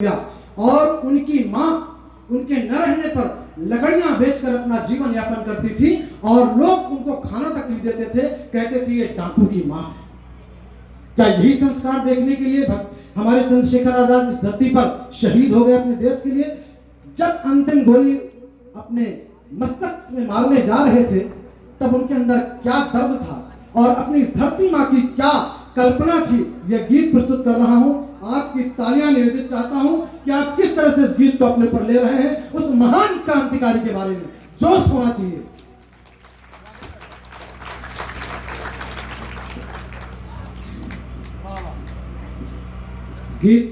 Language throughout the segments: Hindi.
और उनकी माँ उनके न रहने पर लकड़ियां बेचकर अपना जीवन यापन करती थी और लोग उनको खाना तक नहीं देते थे, कहते थे ये डाकू की माँ है। क्या यही संस्कार देखने के लिए हमारे चंद्रशेखर आजाद इस धरती पर शहीद हो गए अपने देश के लिए? जब अंतिम गोली अपने मस्तक में मारने जा रहे थे तब उनके अंदर क्या दर्द था और अपनी इस धरती माँ की क्या कल्पना थी, यह गीत प्रस्तुत कर रहा हूं। आपकी तालियां निवेदित चाहता हूं कि आप किस तरह से इस गीत को अपने पर ले रहे हैं। उस महान क्रांतिकारी के बारे में जोश होना चाहिए। गीत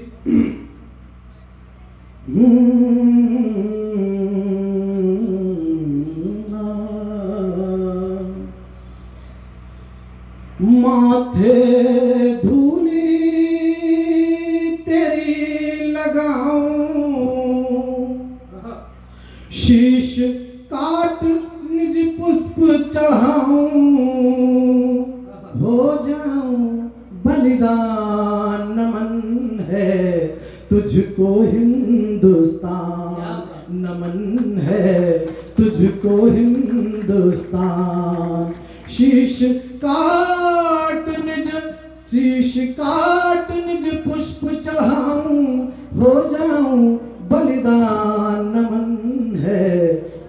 माथे धूली तेरी लगाऊं, शीश काट निज पुष्प चढ़ाऊं, हो जाऊं बलिदान नमन है तुझको हिंदुस्तान, नमन है तुझको हिंदुस्तान। शीश काट निज पुष्प चढ़ाऊं, हो जाऊं बलिदान नमन है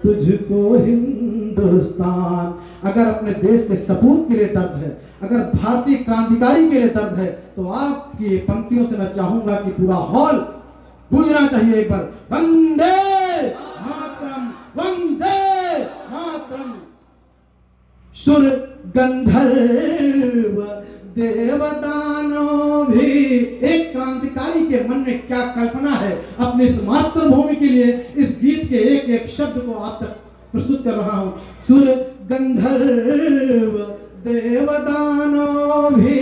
तुझको हिंदुस्तान। अगर अपने देश के सपूत के लिए दर्द है, अगर भारतीय क्रांतिकारी के लिए दर्द है, तो आपकी पंक्तियों से मैं चाहूंगा कि पूरा हॉल गूंजना चाहिए एक बार, वंदे मातरम, वंदे मातरम। सुर गंधर्व देवदानों भी, एक क्रांतिकारी के मन में क्या कल्पना है अपनी इस मातृभूमि के लिए, इस गीत के एक एक शब्द को आप तक प्रस्तुत कर रहा हूं। सुर गंधर्व देवदानों भी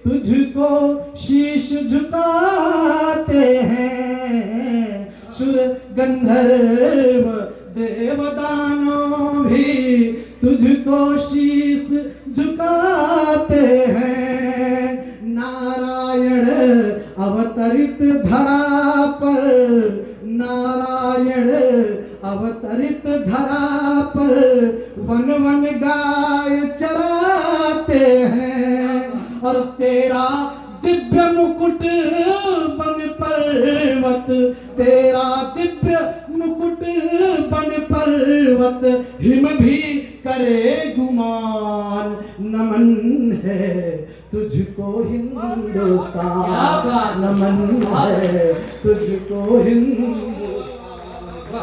तुझको शीश झुकाते हैं, सुर गंधर्व देवदानों भी तुझको शीश झुकाते हैं। नारायण अवतरित धरा पर, नारायण अवतरित धरा पर वन वन गाय चराते हैं, और तेरा दिव्य मुकुट बन पर्वत, तेरा दिव्य मुकुट बन पर्वत हिम भी करे गुमान, नमन है तुझको हिंदुस्तान, नमन है तुझको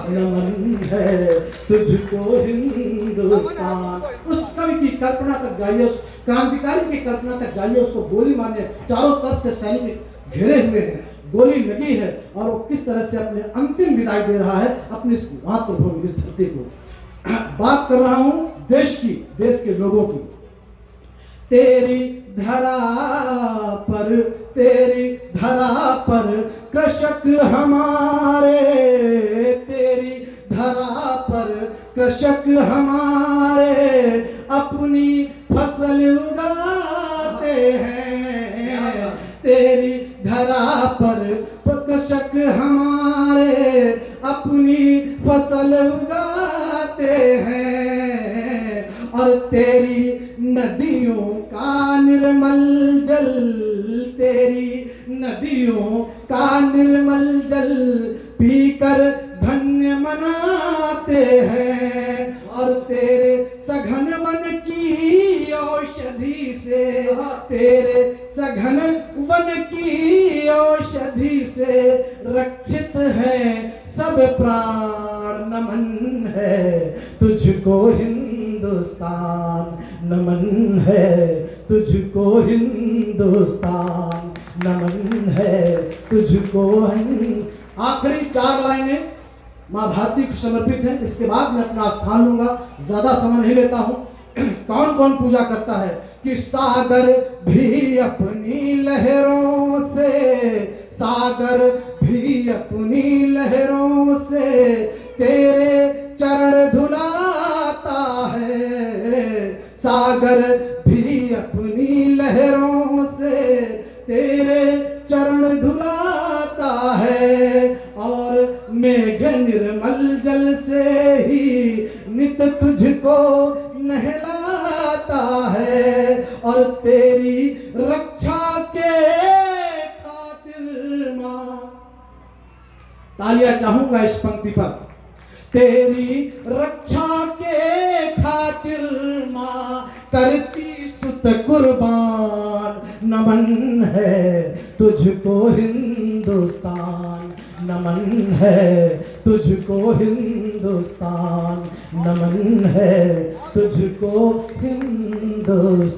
नमन है तुझको हिंदुस्तान। उस कवि की कल्पना तक जाइए, उस क्रांतिकारी की कल्पना तक जाइए, उसको गोली मारने चारों तरफ से सैनिक घिरे हुए हैं, गोली लगी है और वो किस तरह से अपने अंतिम विदाई दे रहा है अपनी इस मातृभूमि, इस धरती को। बात कर रहा हूं देश की, देश के लोगों की। तेरी धरा पर, तेरी धरा पर कृषक हमारे, तेरी धरा पर कृषक हमारे अपनी फसल उगाते हैं, तेरी धरा पर कृषक हमारे अपनी फसल उगाते हैं, और तेरी नदियों का निर्मल जल, तेरी नदियों का निर्मल जल पीकर धन्य मनाते हैं, और तेरे सघन वन की औषधि से, तेरे सघन वन की औषधि से रक्षित है सब प्राण, नमन है तुझको हिंदुस्तान, नमन है तुझको हिंदुस्तान, नमन है तुझको। आखिरी चार लाइनें मां भारती को समर्पित है, इसके बाद मैं अपना स्थान लूंगा, ज्यादा समय नहीं लेता हूं। कौन कौन पूजा करता है कि सागर भी अपनी लहरों से, सागर भी अपनी लहरों से तेरे चरण धुलाता है, सागर भी अपनी लहरों से तेरे चरण धुलाता है। और मेघ निर्मल जल से ही नित तुझको नहलाता है, और तेरी रक्षा के खातिर माँ, तालियां चाहूंगा इस पंक्ति पर, तेरी रक्षा के खातिर माँ करती सुत कुर्बान, नमन है तुझको हिंदुस्तान, नमन है तुझको हिंदुस्तान, नमन है तुझको हिंदुस्तान।